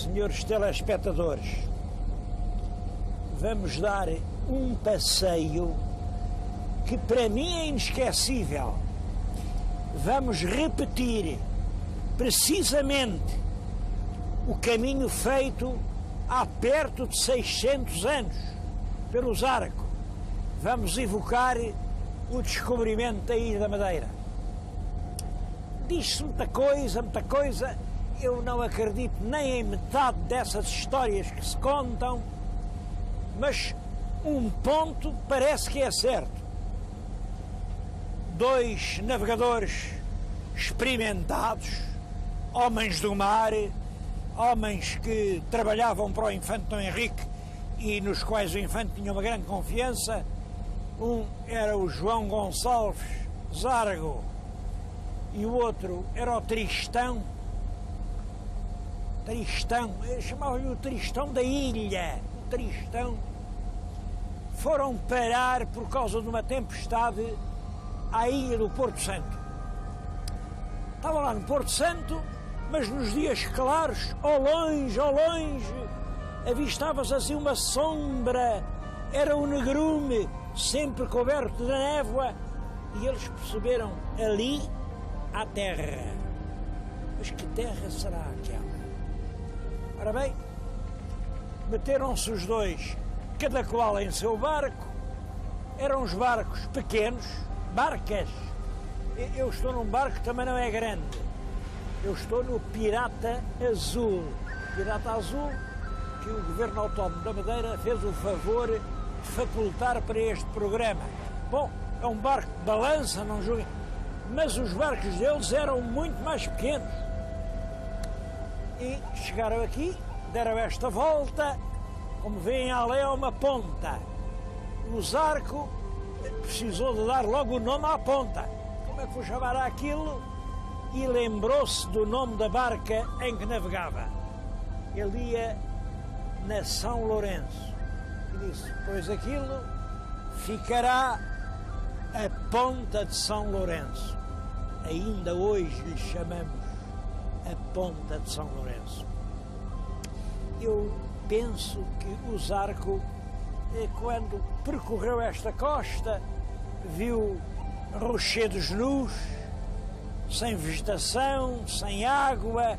Senhores telespectadores, vamos dar um passeio que para mim é inesquecível. Vamos repetir precisamente o caminho feito há perto de 600 anos pelo Zarco. Vamos evocar o descobrimento da Ilha da Madeira. Diz-se muita coisa, eu não acredito nem em metade dessas histórias que se contam, mas um ponto parece que é certo. Dois navegadores experimentados, homens do mar, homens que trabalhavam para o infante Dom Henrique e nos quais o infante tinha uma grande confiança. Um era o João Gonçalves Zargo e o outro era o Tristão, chamavam-lhe o Tristão da Ilha, o Tristão. Foram parar por causa de uma tempestade à ilha do Porto Santo. Estavam lá no Porto Santo, mas nos dias claros, ao longe, avistava-se assim uma sombra, era um negrume, sempre coberto de névoa, e eles perceberam: ali há terra. Mas que terra será aquela? Ora bem, meteram-se os dois, cada qual em seu barco. Eram os barcos pequenos, barcas. Eu estou num barco que também não é grande. Eu estou no Pirata Azul. Pirata Azul, que o Governo Autónomo da Madeira fez o favor de facultar para este programa. Bom, é um barco de balança, não julguem, mas os barcos deles eram muito mais pequenos. E chegaram aqui, deram esta volta, como veem ali é uma ponta. O Zarco precisou de dar logo o nome à ponta. Como é que vou chamar aquilo? E lembrou-se do nome da barca em que navegava. Ele ia na São Lourenço. E disse: pois aquilo ficará a ponta de São Lourenço. Ainda hoje lhe chamamos a ponta de São Lourenço. Eu penso que o Zarco, quando percorreu esta costa, viu rochedos nus, sem vegetação, sem água,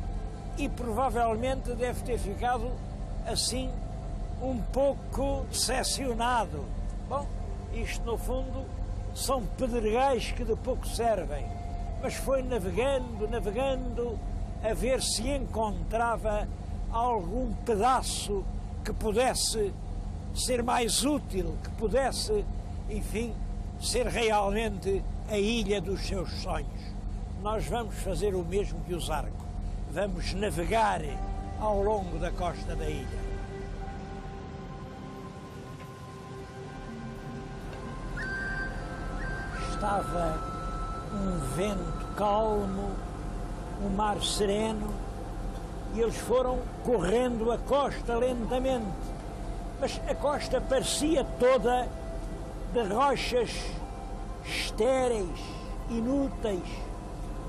e provavelmente deve ter ficado assim um pouco decepcionado. Bom, isto no fundo são pedregais que de pouco servem, mas foi navegando a ver se encontrava algum pedaço que pudesse ser mais útil, que pudesse, enfim, ser realmente a ilha dos seus sonhos. Nós vamos fazer o mesmo que o Zarco. Vamos navegar ao longo da costa da ilha. Estava um vento calmo, um mar sereno, e eles foram correndo a costa lentamente. Mas a costa parecia toda de rochas estéreis, inúteis,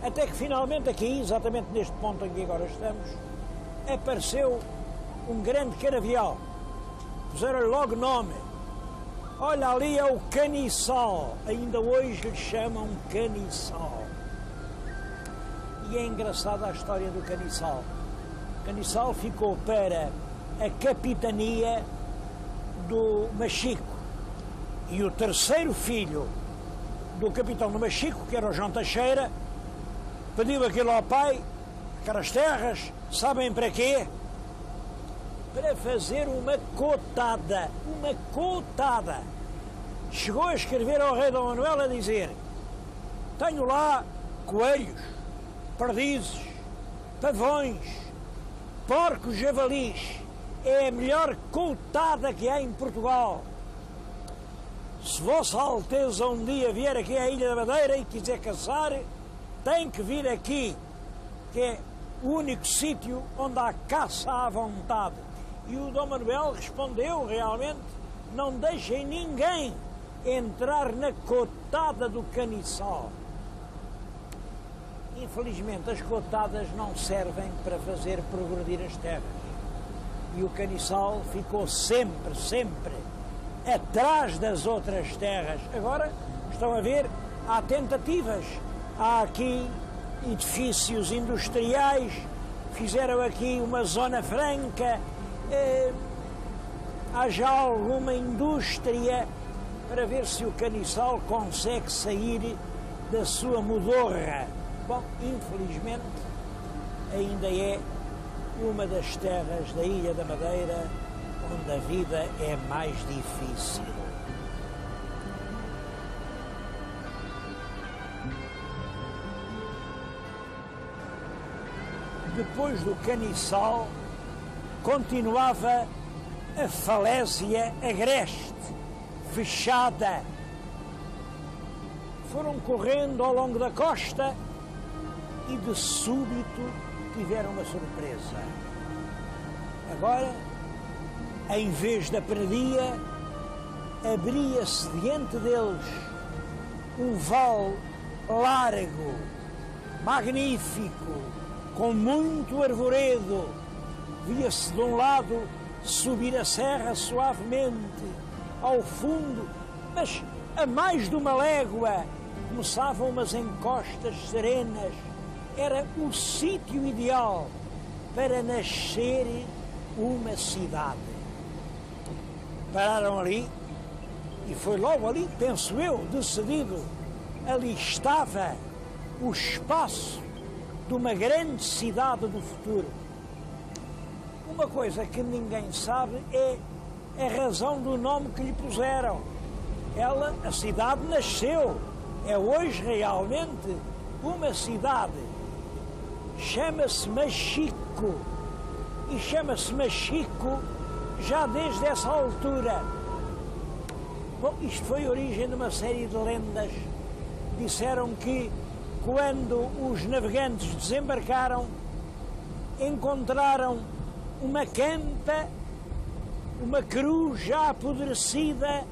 até que finalmente aqui, exatamente neste ponto em que agora estamos, apareceu um grande canavial. Puseram-lhe logo nome. Olha, ali é o Caniçal, ainda hoje lhe chamam Caniçal. E é engraçada a história do Caniçal. O Caniçal ficou para a capitania do Machico, e o terceiro filho do capitão do Machico, que era o João Teixeira, pediu aquilo ao pai, aquelas terras, sabem para quê? Para fazer uma cotada. Chegou a escrever ao rei Dom Manuel a dizer: tenho lá coelhos, perdizes, pavões, porcos, javalis, é a melhor cotada que há em Portugal. Se Vossa Alteza um dia vier aqui à Ilha da Madeira e quiser caçar, tem que vir aqui, que é o único sítio onde há caça à vontade. E o Dom Manuel respondeu realmente: não deixem ninguém entrar na cotada do Caniçal. Infelizmente as cotadas não servem para fazer progredir as terras. E o Caniçal ficou sempre, sempre atrás das outras terras. Agora, estão a ver, há tentativas. Há aqui edifícios industriais, fizeram aqui uma zona franca, há já alguma indústria para ver se o Caniçal consegue sair da sua modorra. Bom, infelizmente, ainda é uma das terras da Ilha da Madeira onde a vida é mais difícil. Depois do Caniçal, continuava a falésia agreste, fechada. Foram correndo ao longo da costa e de súbito tiveram uma surpresa. Agora, em vez da pradia, abria-se diante deles um vale largo, magnífico, com muito arvoredo. Via-se de um lado subir a serra suavemente, ao fundo, mas a mais de uma légua começavam umas encostas serenas. Era o sítio ideal para nascer uma cidade. Pararam ali e foi logo ali, penso eu, decidido. Ali estava o espaço de uma grande cidade do futuro. Uma coisa que ninguém sabe é a razão do nome que lhe puseram. A cidade nasceu, é hoje realmente uma cidade. Chama-se Machico, e chama-se Machico já desde essa altura. Bom, isto foi a origem de uma série de lendas. Disseram que quando os navegantes desembarcaram, encontraram uma campa, uma cruz já apodrecida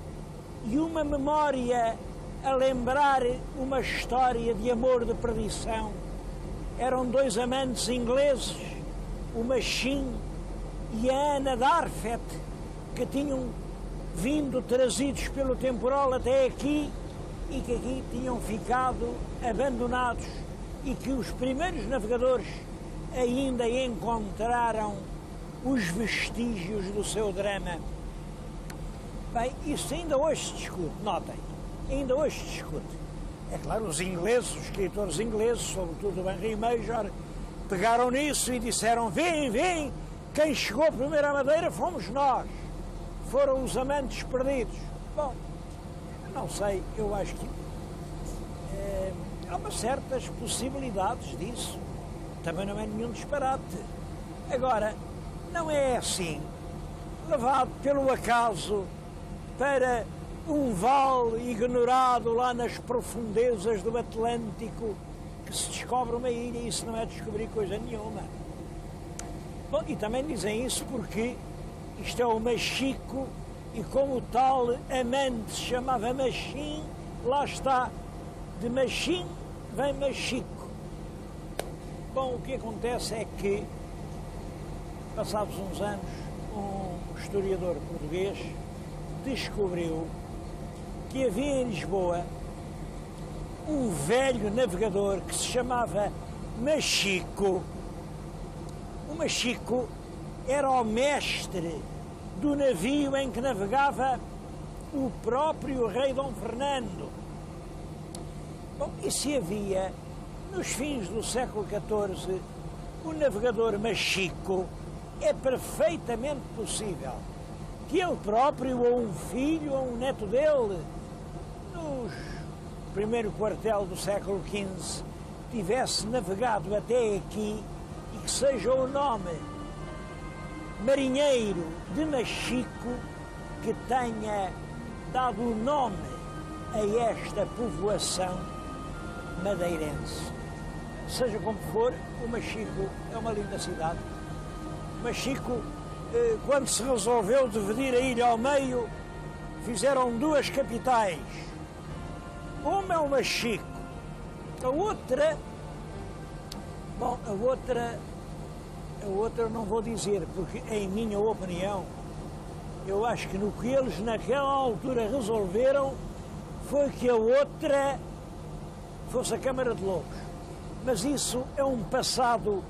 e uma memória a lembrar uma história de amor de perdição. Eram dois amantes ingleses, o Machine e a Ana Darfet, que tinham vindo trazidos pelo temporal até aqui e que aqui tinham ficado abandonados e que os primeiros navegadores ainda encontraram os vestígios do seu drama. Bem, isso ainda hoje se discute, notem, ainda hoje se discute. É claro, os ingleses, os escritores ingleses, sobretudo o Henry Major, pegaram nisso e disseram: vem, quem chegou primeiro à Madeira fomos nós, foram os amantes perdidos. Bom, não sei, eu acho que há umas certas possibilidades disso, também não é nenhum disparate. Agora, não é assim, levado pelo acaso para um vale ignorado lá nas profundezas do Atlântico, que se descobre uma ilha, e isso não é descobrir coisa nenhuma. Bom, e também dizem isso porque isto é o Machico, e como tal amante se chamava Machine, lá está, de Machine vem Machico. Bom, o que acontece é que, passados uns anos, um historiador português descobriu que havia em Lisboa um velho navegador que se chamava Machico. O Machico era o mestre do navio em que navegava o próprio rei Dom Fernando. Bom, e se havia, nos fins do século XIV, o navegador Machico, é perfeitamente possível que ele próprio, ou um filho, ou um neto dele, no primeiro quartel do século XV, tivesse navegado até aqui e que seja o nome marinheiro de Machico que tenha dado o nome a esta povoação madeirense. Seja como for, o Machico é uma linda cidade. Machico, quando se resolveu dividir a ilha ao meio, fizeram duas capitais. Uma é o Machico, a outra A outra eu não vou dizer, porque em minha opinião, eu acho que no que eles naquela altura resolveram foi que a outra fosse a Câmara de Lobos. Mas isso é um passado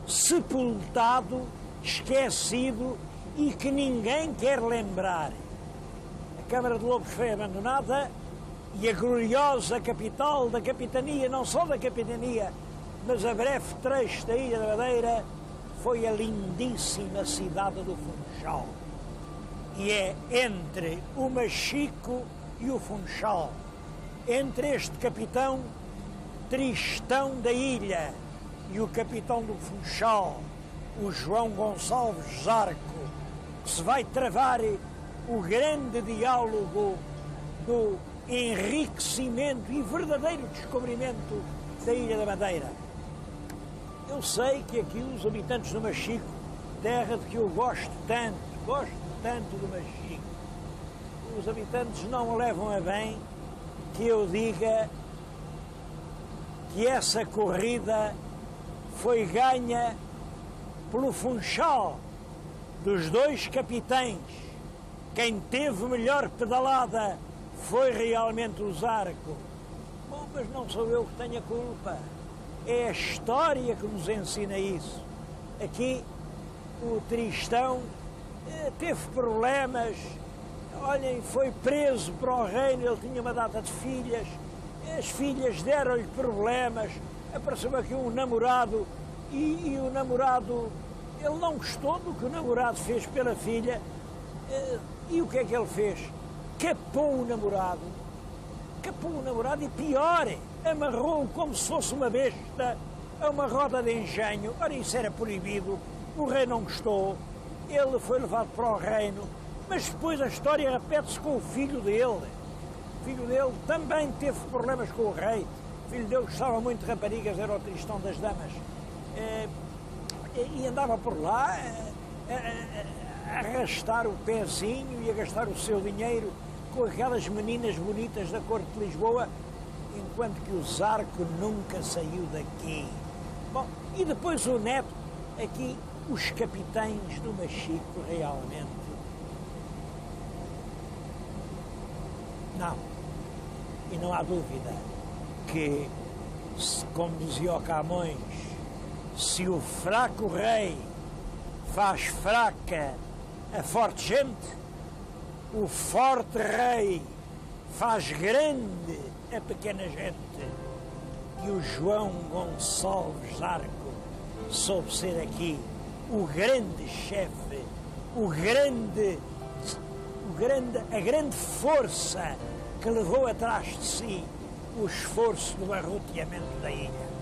sepultado, esquecido e que ninguém quer lembrar. A Câmara de Lobos foi abandonada e a gloriosa capital da capitania, não só da capitania, mas a breve trecho da Ilha da Madeira, foi a lindíssima cidade do Funchal. E é entre o Machico e o Funchal, entre este capitão Tristão da Ilha e o capitão do Funchal, o João Gonçalves Zarco, que se vai travar o grande diálogo do enriquecimento e verdadeiro descobrimento da Ilha da Madeira. Eu sei que aqui os habitantes do Machico, terra de que eu gosto tanto do Machico, os habitantes não levam a bem que eu diga que essa corrida foi ganha pelo Funchal, dos dois capitães. Quem teve melhor pedalada foi realmente o Zarco. Bom, mas não sou eu que tenho a culpa. É a história que nos ensina isso. Aqui o Tristão teve problemas, olhem, foi preso para o reino, ele tinha uma data de filhas, as filhas deram-lhe problemas, apareceu aqui um namorado e o namorado, ele não gostou do que o namorado fez pela filha, e o que é que ele fez? Capou o namorado e pior, amarrou-o como se fosse uma besta a uma roda de engenho. Ora, isso era proibido, o rei não gostou, ele foi levado para o reino, mas depois a história repete-se com o filho dele. O filho dele também teve problemas com o rei, o filho dele gostava muito de raparigas, era o Tristão das Damas, e andava por lá a arrastar o pezinho e a gastar o seu dinheiro com aquelas meninas bonitas da corte de Lisboa, enquanto que o Zarco nunca saiu daqui. Bom, e depois o neto, aqui os capitães do Machico realmente. Não, e não há dúvida que, como dizia o Camões, se o fraco rei faz fraca a forte gente, o forte rei faz grande a pequena gente. E o João Gonçalves Zarco soube ser aqui o grande chefe, a grande força que levou atrás de si o esforço do arroteamento da ilha.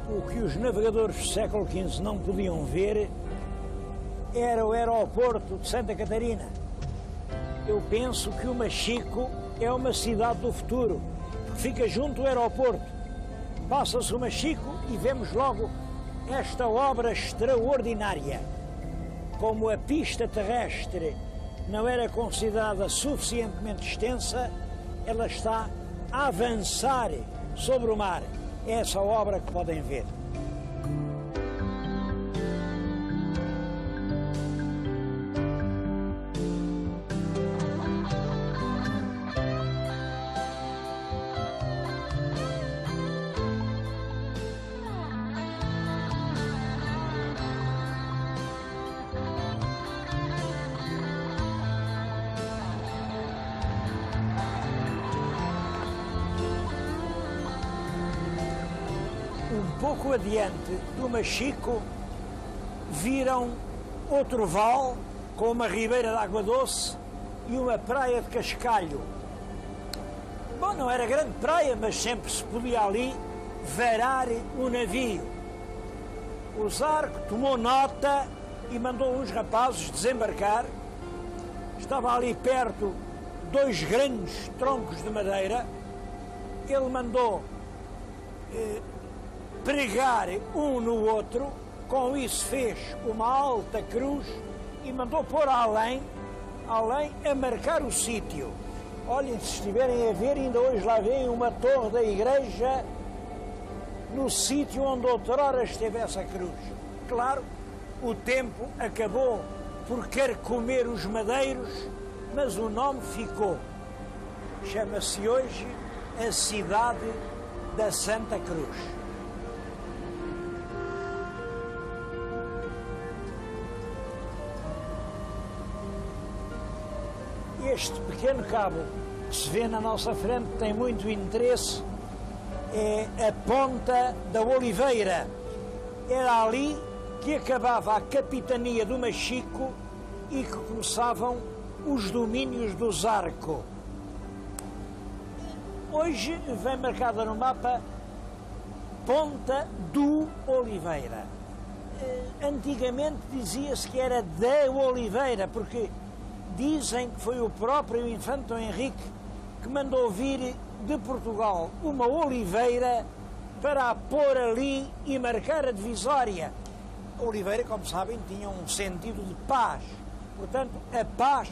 O que os navegadores do século XV não podiam ver era o aeroporto de Santa Catarina. Eu penso que o Machico é uma cidade do futuro, porque fica junto ao aeroporto. Passa-se o Machico e vemos logo esta obra extraordinária. Como a pista terrestre não era considerada suficientemente extensa, ela está a avançar sobre o mar. É essa obra que podem ver. Pouco adiante do Machico viram outro vale com uma ribeira de água doce e uma praia de cascalho. Bom, não era grande praia, mas sempre se podia ali varar o navio. O Zarco tomou nota e mandou uns rapazes desembarcar. Estava ali perto dois grandes troncos de madeira. Ele mandou pregar um no outro, com isso fez uma alta cruz e mandou pôr além a marcar o sítio. Olhem, se estiverem a ver, ainda hoje lá vem uma torre da igreja no sítio onde outrora esteve essa cruz. Claro, o tempo acabou por carcomer os madeiros, mas o nome ficou. Chama-se hoje a cidade da Santa Cruz. Este pequeno cabo que se vê na nossa frente tem muito interesse, é a Ponta da Oliveira. Era ali que acabava a capitania do Machico e que começavam os domínios do Zarco. Hoje vem marcada no mapa Ponta do Oliveira. Antigamente dizia-se que era da Oliveira, porque dizem que foi o próprio infante Dom Henrique que mandou vir de Portugal uma oliveira para a pôr ali e marcar a divisória. A oliveira, como sabem, tinha um sentido de paz. Portanto, a paz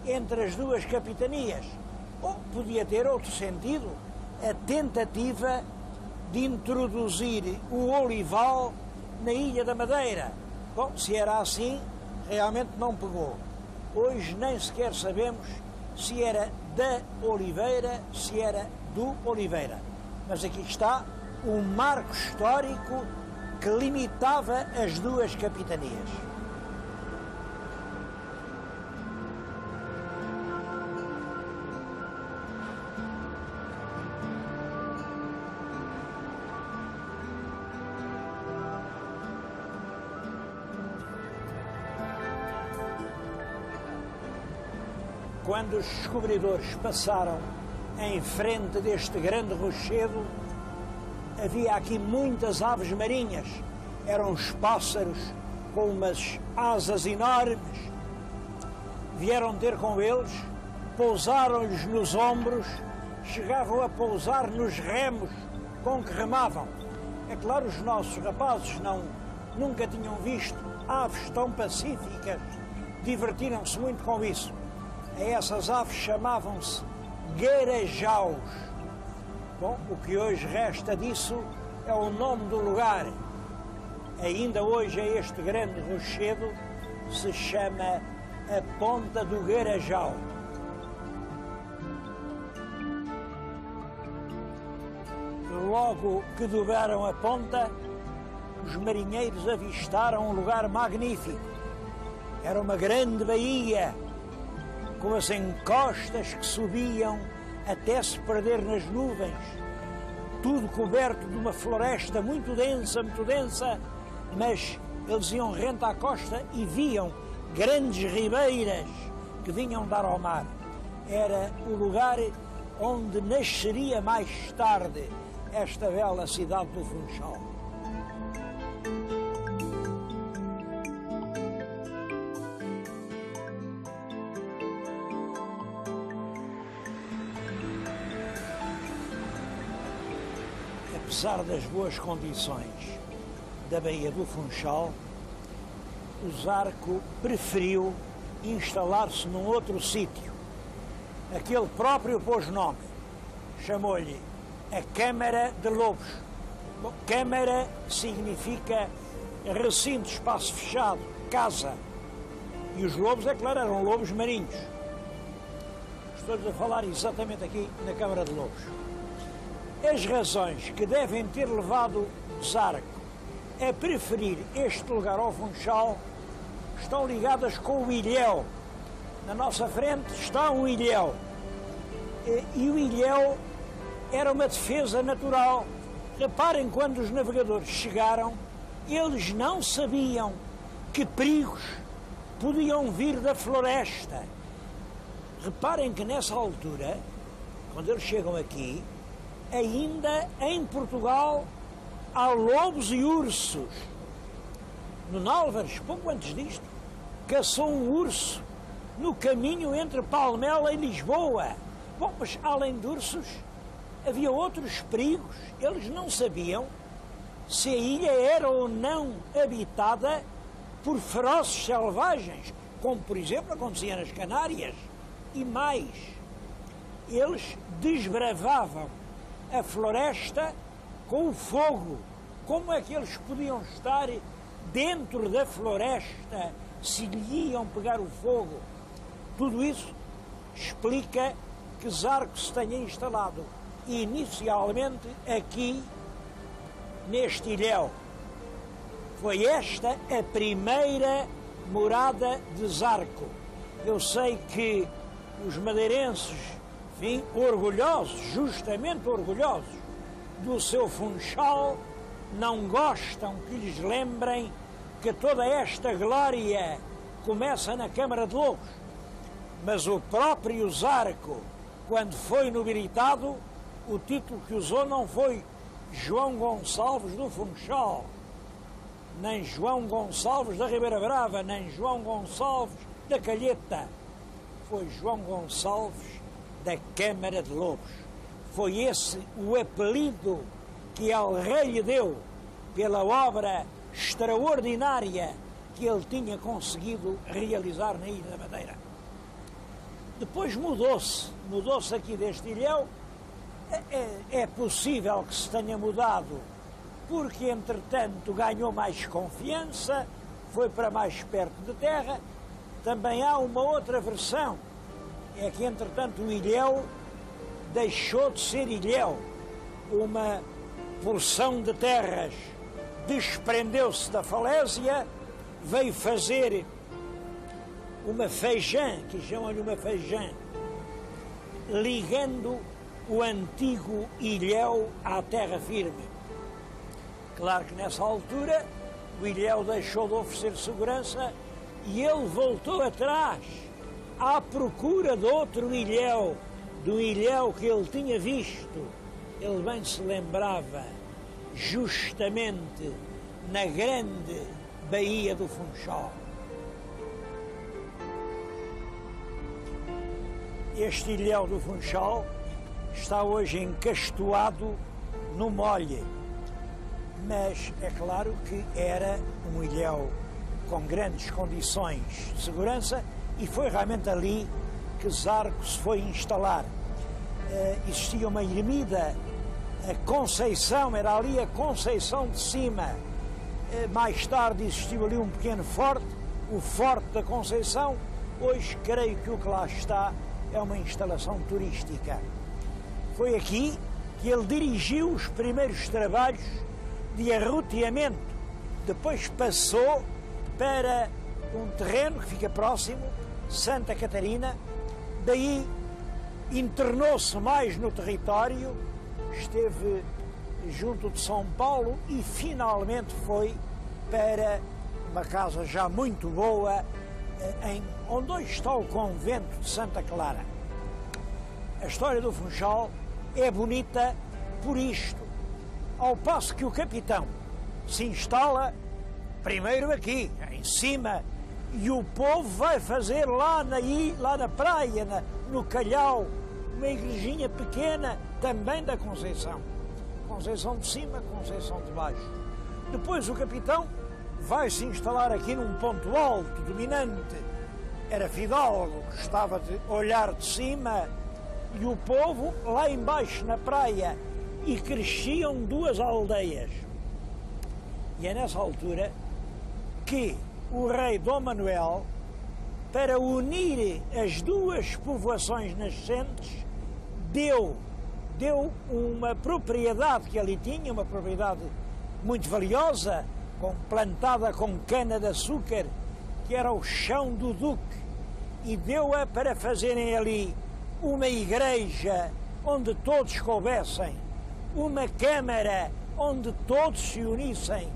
entre as duas capitanias. Ou podia ter outro sentido, a tentativa de introduzir o olival na Ilha da Madeira. Bom, se era assim, realmente não pegou. Hoje nem sequer sabemos se era da Oliveira, se era do Oliveira. Mas aqui está um marco histórico que limitava as duas capitanias. Quando os descobridores passaram em frente deste grande rochedo, havia aqui muitas aves marinhas. Eram os pássaros com umas asas enormes. Vieram ter com eles, pousaram-lhes nos ombros, chegavam a pousar nos remos com que remavam. É claro, os nossos rapazes nunca tinham visto aves tão pacíficas, divertiram-se muito com isso. A essas aves chamavam-se garajaus. Bom, o que hoje resta disso é o nome do lugar. Ainda hoje este grande rochedo se chama a Ponta do Garajau. Logo que dobraram a ponta, os marinheiros avistaram um lugar magnífico. Era uma grande baía, com as encostas que subiam até se perder nas nuvens, tudo coberto de uma floresta muito densa, mas eles iam rente à costa e viam grandes ribeiras que vinham dar ao mar. Era o lugar onde nasceria mais tarde esta bela cidade do Funchal. Apesar das boas condições da Baía do Funchal, o Zarco preferiu instalar-se num outro sítio. Aquele próprio pôs nome, chamou-lhe a Câmara de Lobos. Bom, Câmara significa recinto, espaço fechado, casa. E os lobos, é claro, eram lobos marinhos. Estou-lhes a falar exatamente aqui na Câmara de Lobos. As razões que devem ter levado Zarco a preferir este lugar ao Funchal estão ligadas com o ilhéu. Na nossa frente está um ilhéu. E o ilhéu era uma defesa natural. Reparem, quando os navegadores chegaram, eles não sabiam que perigos podiam vir da floresta. Reparem que nessa altura, quando eles chegam aqui, ainda em Portugal há lobos e ursos. No Álvares, pouco antes disto, caçou um urso no caminho entre Palmela e Lisboa. Bom, mas além de ursos, havia outros perigos. Eles não sabiam se a ilha era ou não habitada por ferozes selvagens, como por exemplo acontecia nas Canárias. E mais, eles desbravavam a floresta com o fogo. Como é que eles podiam estar dentro da floresta se lhe iam pegar o fogo? Tudo isso explica que Zarco se tenha instalado inicialmente aqui neste ilhéu. Foi esta a primeira morada de Zarco. Eu sei que os madeirenses, enfim, orgulhosos, justamente orgulhosos do seu Funchal, não gostam que lhes lembrem que toda esta glória começa na Câmara de Lobos. Mas o próprio Zarco, quando foi nobilitado, o título que usou não foi João Gonçalves do Funchal, nem João Gonçalves da Ribeira Brava, nem João Gonçalves da Calheta. Foi João Gonçalves da Câmara de Lobos. Foi esse o apelido que El Rei lhe deu pela obra extraordinária que ele tinha conseguido realizar na Ilha da Madeira. Depois mudou-se aqui deste ilhéu. É possível que se tenha mudado porque, entretanto, ganhou mais confiança, foi para mais perto de terra. Também há uma outra versão, é que, entretanto, o ilhéu deixou de ser ilhéu. Uma porção de terras desprendeu-se da falésia, veio fazer uma feijã, que chamam-lhe uma feijã, ligando o antigo ilhéu à terra firme. Claro que nessa altura o ilhéu deixou de oferecer segurança e ele voltou atrás à procura de outro ilhéu, do ilhéu que ele tinha visto. Ele bem se lembrava, justamente na grande Baía do Funchal. Este ilhéu do Funchal está hoje encastoado no molhe, mas é claro que era um ilhéu com grandes condições de segurança e foi realmente ali que Zarco se foi instalar. Existia uma ermida, a Conceição, era ali a Conceição de Cima. Mais tarde existiu ali um pequeno forte, o Forte da Conceição. Hoje creio que o que lá está é uma instalação turística. Foi aqui que ele dirigiu os primeiros trabalhos de arroteamento. Depois passou para um terreno que fica próximo, Santa Catarina. Daí internou-se mais no território, esteve junto de São Paulo e finalmente foi para uma casa já muito boa, onde hoje está o convento de Santa Clara. A história do Funchal é bonita por isto. Ao passo que o capitão se instala primeiro aqui, em cima, e o povo vai fazer lá na praia, no Calhau, uma igrejinha pequena, também da Conceição. Conceição de Cima, Conceição de Baixo. Depois o capitão vai se instalar aqui num ponto alto, dominante. Era fidalgo, gostava de olhar de cima, e o povo lá embaixo na praia, e cresciam duas aldeias. E é nessa altura que o rei Dom Manuel, para unir as duas povoações nascentes, deu uma propriedade que ali tinha, uma propriedade muito valiosa, plantada com cana-de-açúcar, que era o chão do Duque, e deu-a para fazerem ali uma igreja onde todos coubessem, uma câmara onde todos se unissem,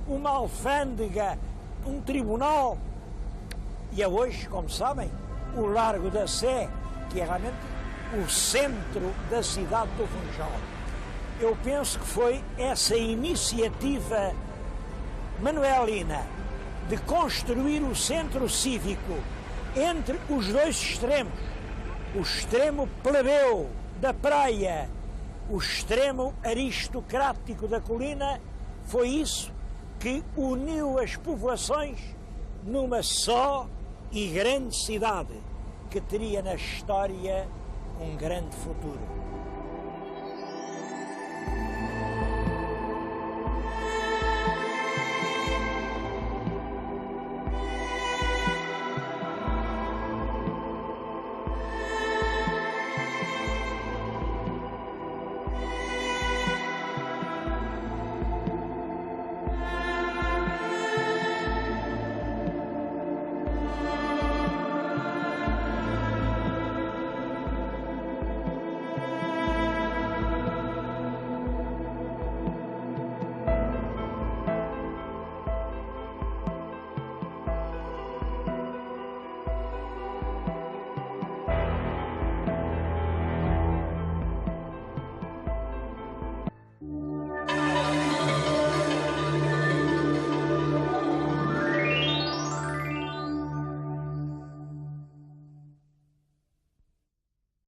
uma alfândega, um tribunal. E é hoje, como sabem, o Largo da Sé, que é realmente o centro da cidade do Funchal. Eu penso que foi essa iniciativa manuelina de construir o centro cívico entre os dois extremos, o extremo plebeu da praia, o extremo aristocrático da colina. Foi isso que uniu as povoações numa só e grande cidade, que teria na história um grande futuro.